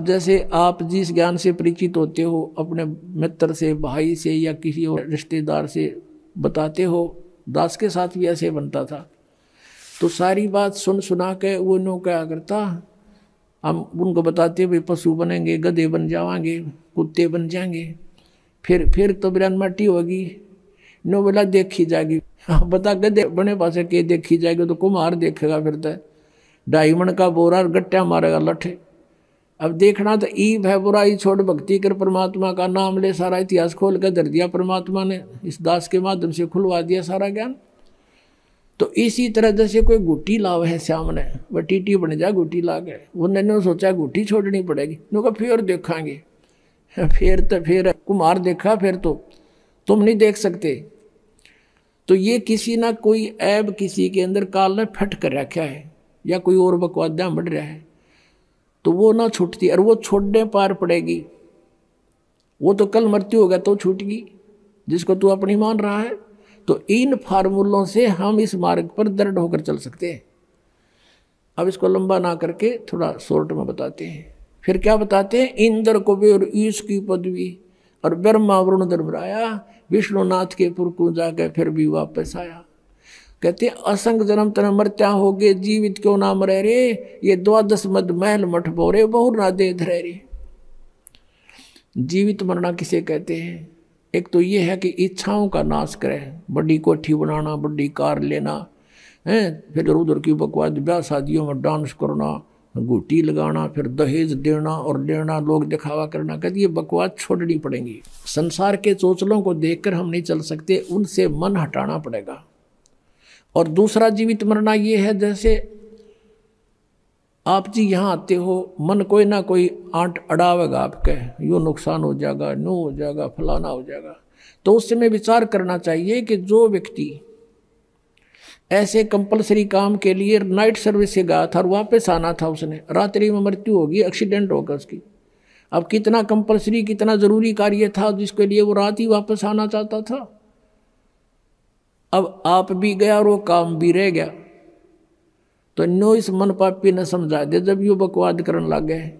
जैसे आप जिस ज्ञान से परिचित होते हो, अपने मित्र से, भाई से या किसी और रिश्तेदार से बताते हो, दास के साथ भी ऐसे बनता था। तो सारी बात सुन सुना के वो नो क्या करता, हम उनको बताते भाई पशु बनेंगे, गधे बन जाएंगे, कुत्ते बन जाएंगे, फिर तो बिरान मट्टी होगी। नो बोला देखी जाएगी। हाँ बता, गधे बने पासे के देखी जाएगी तो कुम्हार देखेगा, फिर तो 2.5 मन का बोरा गट्टा मारेगा लठे। अब देखना तो ईब है, बुराई छोड़ भक्ति कर, परमात्मा का नाम ले, सारा इतिहास खोल कर धर दिया परमात्मा ने, इस दास के माध्यम से खुलवा दिया सारा ज्ञान। तो इसी तरह जैसे कोई गुट्टी लाव है सामने, वह टीटी बन जा गुट्टी ला गए, उन्होंने सोचा गुट्टी छोड़नी पड़ेगी, उनका फिर देखेंगे, फिर कुम्हार देखा, फिर तो तुम नहीं देख सकते। तो ये किसी ना कोई ऐब किसी के अंदर काल ने फट कर रखा है, या कोई और बकवादा बढ़ रहा है, तो वो ना छूटती, और वो छोड़ने पार पड़ेगी। वो तो कल मृत्यु होगा तो छूटेगी, जिसको तू अपनी मान रहा है। तो इन फार्मूलों से हम इस मार्ग पर दृढ़ होकर चल सकते हैं। अब इसको लंबा ना करके थोड़ा शॉर्ट में बताते हैं। फिर क्या बताते हैं, इंद्र कुबेर ईश की पदवी और ब्रह्मा वरुण धर्मराया, विष्णुनाथ के पुर को जाकर फिर भी वापस आया। कहते असंग जन्म तन मरत्या हो गए, जीवित क्यों ना मरे रे, ये 12 मद महल मठ बोरे, बहु ना दे धरे रे। जीवित मरना किसे कहते हैं? एक तो ये है कि इच्छाओं का नाश करे, बड़ी कोठी बनाना, बड़ी कार लेना है, फिर उधर की बकवास, ब्याह शादियों में डांस करना, गुटी लगाना, फिर दहेज देना और लेना, लोग दिखावा करना। कहते ये बकवास छोड़नी पड़ेगी। संसार के चोचलों को देखकर हम नहीं चल सकते, उनसे मन हटाना पड़ेगा। और दूसरा जीवित मरना ये है, जैसे आप जी यहाँ आते हो, मन कोई ना कोई आंट अड़ावेगा आपके, यूँ नुकसान हो जाएगा, नो हो जाएगा, फलाना हो जाएगा। तो उस समय विचार करना चाहिए कि जो व्यक्ति ऐसे कंपलसरी काम के लिए नाइट सर्विस से गया था और वापस आना था, उसने रात्रि में मृत्यु होगी, एक्सीडेंट होगा उसकी। अब कितना कंपलसरी, कितना ज़रूरी कार्य था जिसके लिए वो रात ही वापस आना चाहता था। अब आप भी गया और वो काम भी रह गया। तो नो इस मन पापी ने समझा दे, जब ये बकवाद करने लग गए,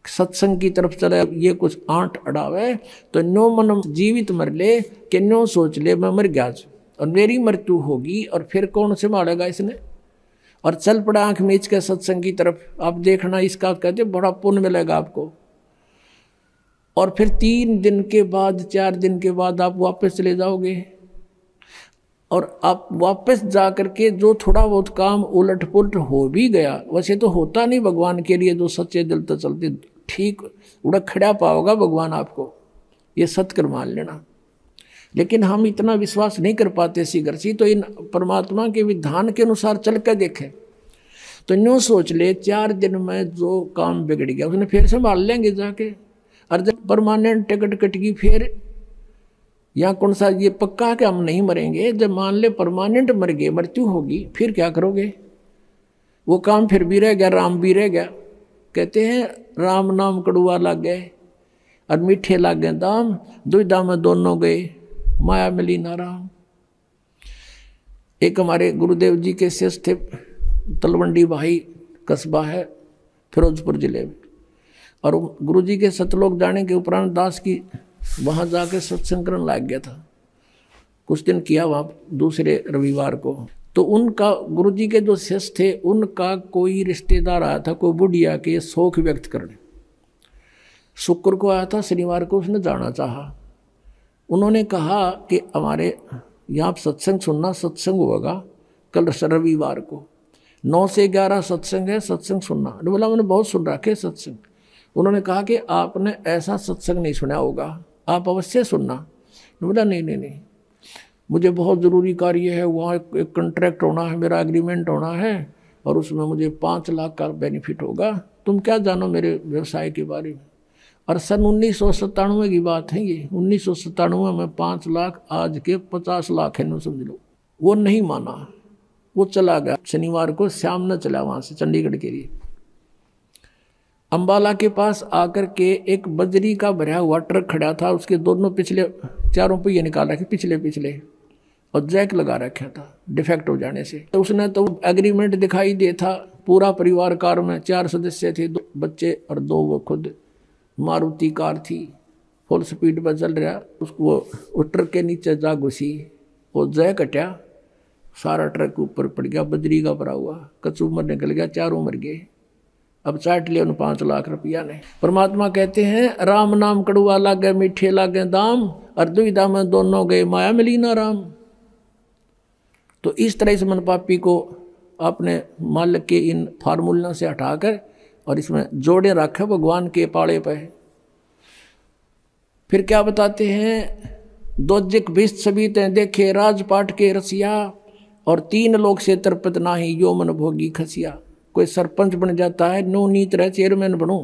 सत्संग की तरफ चले, ये कुछ आंट अड़ावे, तो नो मन जीवित मर ले कि नो सोच ले मैं मर गया और मेरी मृत्यु होगी, और फिर कौन संभालेगा इसने। और चल पड़ा आंख मीच के सत्संग की तरफ। आप देखना, इसका कहते बड़ा पुण्य मिलेगा आपको। और फिर 3 दिन के बाद, 4 दिन के बाद आप वापस चले जाओगे, और आप वापस जा करके जो थोड़ा बहुत काम उलट पुलट हो भी गया, वैसे तो होता नहीं भगवान के लिए, जो सच्चे दिल तो चलते ठीक उड़क खड़ा पाओगा भगवान आपको, ये सत्कर मान लेना। लेकिन हम इतना विश्वास नहीं कर पाते शीघ्र सी। तो इन परमात्मा के विधान के अनुसार चल कर देखें, तो यूँ सोच ले 4 दिन में जो काम बिगड़ गया उसने फिर संभाल लेंगे जाके। और जब परमानेंट टिकट कटेगी फिर, या कौन सा ये पक्का कि हम नहीं मरेंगे, जब मान ले परमानेंट मर गए, मृत्यु होगी, फिर क्या करोगे? वो काम फिर भी रह गया, राम भी रह गया। कहते हैं राम नाम कड़ुआ लग गए और मीठे लग गए दाम, दुविधा में दोनों गए, माया मिली ना राम। एक हमारे गुरुदेव जी के शिष्य थे, तलवंडी भाई कस्बा है फिरोजपुर जिले में, और गुरु जी के सतलोक जाने के उपरांत दास की वहाँ जाके सत्संग करने लग गया था। कुछ दिन किया वहाँ, दूसरे रविवार को। तो उनका गुरुजी के जो शिष्य थे, उनका कोई रिश्तेदार आया था, कोई बुढ़िया के शौक व्यक्त करने। शुक्र को आया था, शनिवार को उसने जाना चाहा। उन्होंने कहा कि हमारे यहाँ सत्संग सुनना, सत्संग होगा कल रविवार को 9 से 11 सत्संग है, सत्संग सुनना। बोला मैंने बहुत सुन रखे सत्संग। उन्होंने कहा कि आपने ऐसा सत्संग नहीं सुना होगा, आप अवश्य सुनना। बोला नहीं, मुझे बहुत ज़रूरी कार्य है, वहाँ एक कॉन्ट्रैक्ट होना है, मेरा एग्रीमेंट होना है, और उसमें मुझे 5 लाख का बेनिफिट होगा। तुम क्या जानो मेरे व्यवसाय के बारे में। और सन 1997 की बात है ये। 1997 में 5 लाख, आज के 50 लाख है, समझ लो। वो नहीं माना, वो चला गया। शनिवार को शाम न चला वहाँ से चंडीगढ़ के लिए। अम्बाला के पास आकर के एक बजरी का भरा हुआ ट्रक खड़ा था, उसके दोनों पिछले 4 पहिए निकाल रखे, पिछले, और जैक लगा रखा था डिफेक्ट हो जाने से। तो उसने तो एग्रीमेंट दिखाई दे था पूरा परिवार कार में, 4 सदस्य थे, 2 बच्चे और 2 वो खुद। मारुति कार थी, फुल स्पीड पर चल रहा, उसको वो ट्रक के नीचे जा घुसी, वो जय कटा, सारा ट्रक ऊपर पड़ गया, बजरी का भरा हुआ, कचूमर निकल गया, 4 मर गए। अब चाट लिया उन 5 लाख रुपया ने। परमात्मा कहते हैं राम नाम कड़ुआ लागे मीठे लागे दाम, और दुविधा में दोनों गए माया मिली ना राम। तो इस तरह से मन पापी को अपने मालिक के इन फार्मूलों से हटाकर और इसमें जोड़े रखे भगवान के पाड़े पे। फिर क्या बताते हैं, दोजिक बिस्त सभी ते देखे राजपाट के रसिया, और 3 लोग से तरपत नाही यो मन भोगी खसिया। कोई सरपंच बन जाता है, नो नीत रहे चेयरमैन बनूं,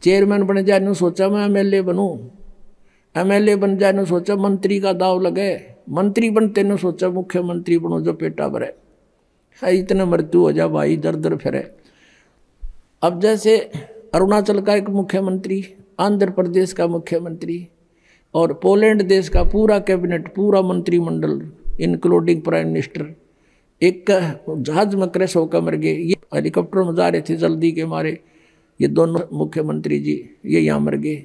चेयरमैन बन जाए नो सोचा मैं एमएलए बनूं, एमएलए बन जाए नो सोचा मंत्री का दाव लगे, मंत्री बनते नो सोचा मुख्यमंत्री बनो जो पेटा भरे। इतने मृत्यु हो जा भाई, दर दर फिरे। अब जैसे अरुणाचल का एक मुख्यमंत्री, आंध्र प्रदेश का मुख्यमंत्री और पोलैंड देश का पूरा कैबिनेट, पूरा मंत्रिमंडल इंक्लूडिंग प्राइम मिनिस्टर एक जहाज में क्रैश होकर मर गए। ये हेलीकॉप्टर में जा रहे थे जल्दी के मारे, ये दोनों मुख्यमंत्री जी ये यहाँ मर गए।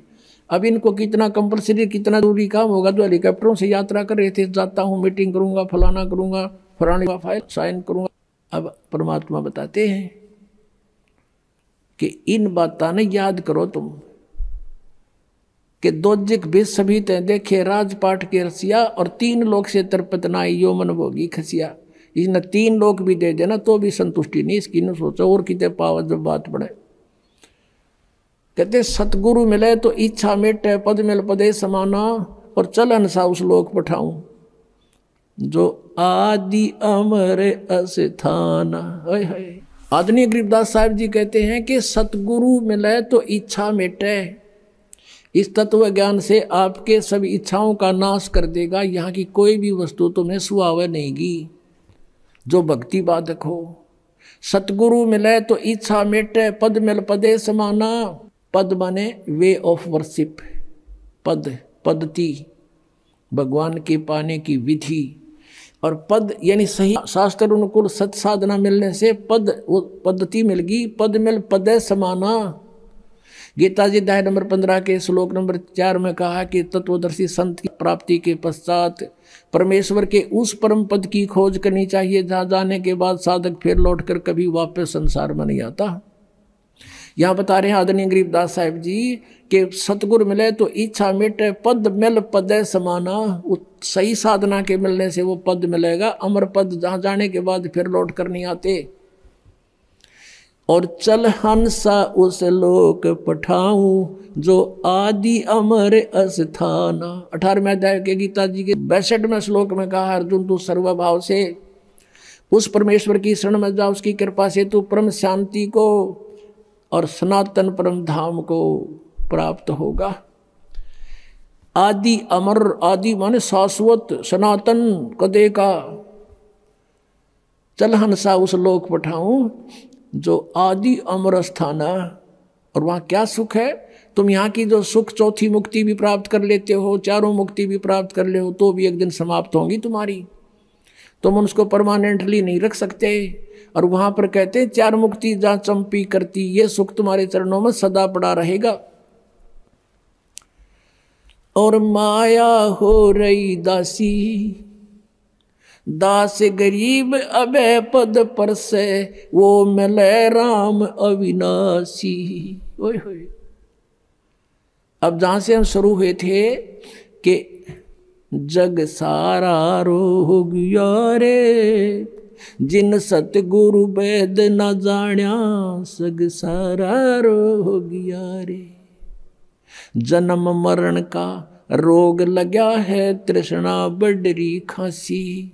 अब इनको कितना कंपलसरी, कितना जरूरी काम होगा, जो हेलीकॉप्टरों से यात्रा कर रहे थे, जाता हूँ मीटिंग करूँगा, फलाना करूँगा, फलाने का फाइल साइन करूँगा। अब परमात्मा बताते हैं कि इन बातों ने याद करो तुम, कि दोजिक बेस सभी ते देखे राजपाट के रसिया, और 3 लोग से तरपत नाई यो मन भोगी खसिया। इसने 3 लोग भी दे देना तो भी संतुष्टि नहीं इसकी, न सोचो और कितने पावा जब बात पड़े। कहते सतगुरु मिले तो इच्छा मेटे, पद मिल पदे समाना, और चलन सा उस लोक पठाऊं जो आदि अमर अस्थाना। आदरणीय गरीबदास साहब जी कहते हैं कि सतगुरु मिले तो इच्छा मेटे। इस तत्व ज्ञान से आपके सभी इच्छाओं का नाश कर देगा। यहाँ की कोई भी वस्तु तुम्हें सुहावे नहींगी जो भक्ति बाधक हो। सतगुरु मिले तो इच्छा मेटे, पद मिल पदे समाना। पद माने वे ऑफ वर्शिप, पद पद्धति, भगवान के पाने की विधि। और पद यानी सही शास्त्र अनुकूल सत साधना मिलने से पद पद्धति मिल गई। पद मिल पदे समाना। गीता जी अध्याय नंबर 15 के श्लोक नंबर 4 में कहा कि तत्वदर्शी संत की प्राप्ति के पश्चात परमेश्वर के उस परम पद की खोज करनी चाहिए जहाँ जाने के बाद साधक फिर लौटकर कभी वापस संसार में नहीं आता। यहाँ बता रहे हैं आदरणीय गरीबदास साहिब जी कि सतगुरु मिले तो इच्छा मिटे, पद मिल पदे समाना। सही साधना के मिलने से वो पद मिलेगा, अमर पद, जहाँ जाने के बाद फिर लौट कर नहीं आते। और चल हंसा उस लोक पठाऊं जो आदि अमर अस्थाना। 18वें अध्याय के गीता जी के 62वें श्लोक में कहा, अर्जुन तू सर्वभाव से उस परमेश्वर की शरण में जा, उसकी कृपा से तू परम शांति को और सनातन परम धाम को प्राप्त होगा। आदि अमर, आदि माने शाश्वत, सनातन कदे का। चल हंसा उस लोक पठाऊं जो आदि अमर स्थाना। और वहाँ क्या सुख है? तुम यहाँ की जो सुख, चौथी मुक्ति भी प्राप्त कर लेते हो, 4 मुक्ति भी प्राप्त कर ले हो, तो भी एक दिन समाप्त होंगी तुम्हारी। तुम उसको परमानेंटली नहीं रख सकते। और वहाँ पर कहते 4 मुक्ति जहाँ चंपी करती, ये सुख तुम्हारे चरणों में सदा पड़ा रहेगा। और माया हो रही दासी, दास गरीब अबे पद पर से, वो मिले राम अविनाशी। ओए होए। अब जहां से हम शुरू हुए थे कि जग सारा रो गया रे, जिन सतगुरु वेद न जाण्या, सग सारा रो गया रे। जन्म मरण का रोग लगा है, तृष्णा बडरी खांसी।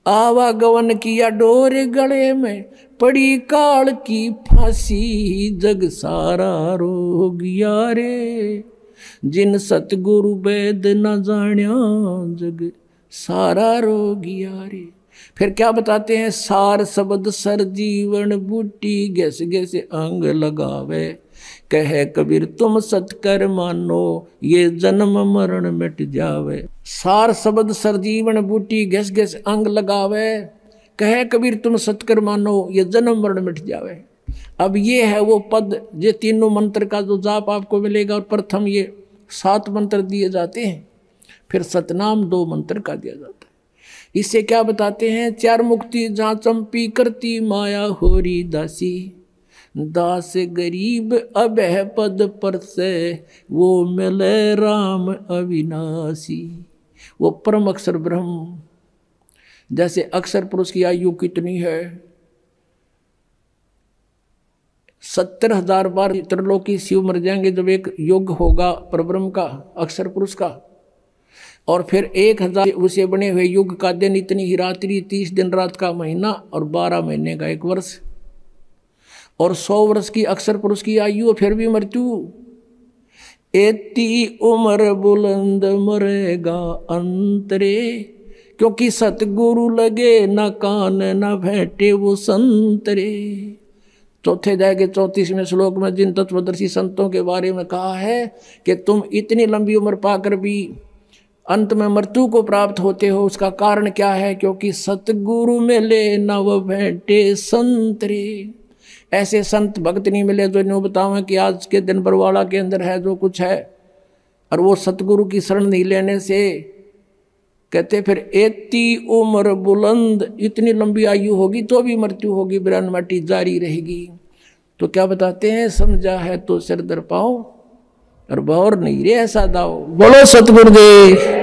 आवागवन किया डोर गले में, पड़ी काल की फांसी। जग सारा रो गया रे, जिन सतगुरु वेद न जाण्या, जग सारा रो गया रे। फिर क्या बताते हैं? सार शब्द सर जीवन बूटी, गैस गैस अंग लगावे। कहे कबीर तुम सतकर मानो, ये जन्म मरण मिट जावे। सार शब्द सर जीवन बूटी, घस घस अंग लगावे। कहे कबीर तुम सतकर मानो ये जन्म मरण मिट जावे। अब ये है वो पद, ये तीनों मंत्र का जो जाप आपको मिलेगा। और प्रथम ये 7 मंत्र दिए जाते हैं, फिर सतनाम 2 मंत्र का दिया जाता है। इससे क्या बताते हैं? 4 मुक्ति जहाँ चंपी करती माया होरी दासी, दास गरीब अब है पद पर से वो मिले राम अविनाशी। वो परम अक्षर ब्रह्म, जैसे अक्षर पुरुष की आयु कितनी है? 70,000 बार त्रिलोकी शिव मर जाएंगे जब एक युग होगा परब्रह्म का, अक्षर पुरुष का। और फिर 1000 उसे बने हुए युग का दिन, इतनी ही रात्रि, 30 दिन रात का महीना, और 12 महीने का 1 वर्ष, और 100 वर्ष की अक्षर पुरुष की आयु, फिर भी मृत्यु। एती उम्र बुलंद मरेगा अंतरे, क्योंकि सतगुरु लगे न कान न भेंटे वो संतरे। चौथे अध्याय के 34वें श्लोक में जिन तत्वदर्शी संतों के बारे में कहा है कि तुम इतनी लंबी उम्र पाकर भी अंत में मृत्यु को प्राप्त होते हो, उसका कारण क्या है? क्योंकि सतगुरु मिले न वो भेंटे संतरे। ऐसे संत भक्त नहीं मिले जो इन्हों बताओ कि आज के दिन बरवाड़ा के अंदर है जो कुछ है, और वो सतगुरु की शरण नहीं लेने से। कहते फिर एती उम्र बुलंद, इतनी लंबी आयु होगी तो भी मृत्यु होगी, बिरान माटी जारी रहेगी। तो क्या बताते हैं? समझा है तो सिर दर पाओ, और बौर नहीं रे ऐसा दाओ। बोलो सतगुरुदेव।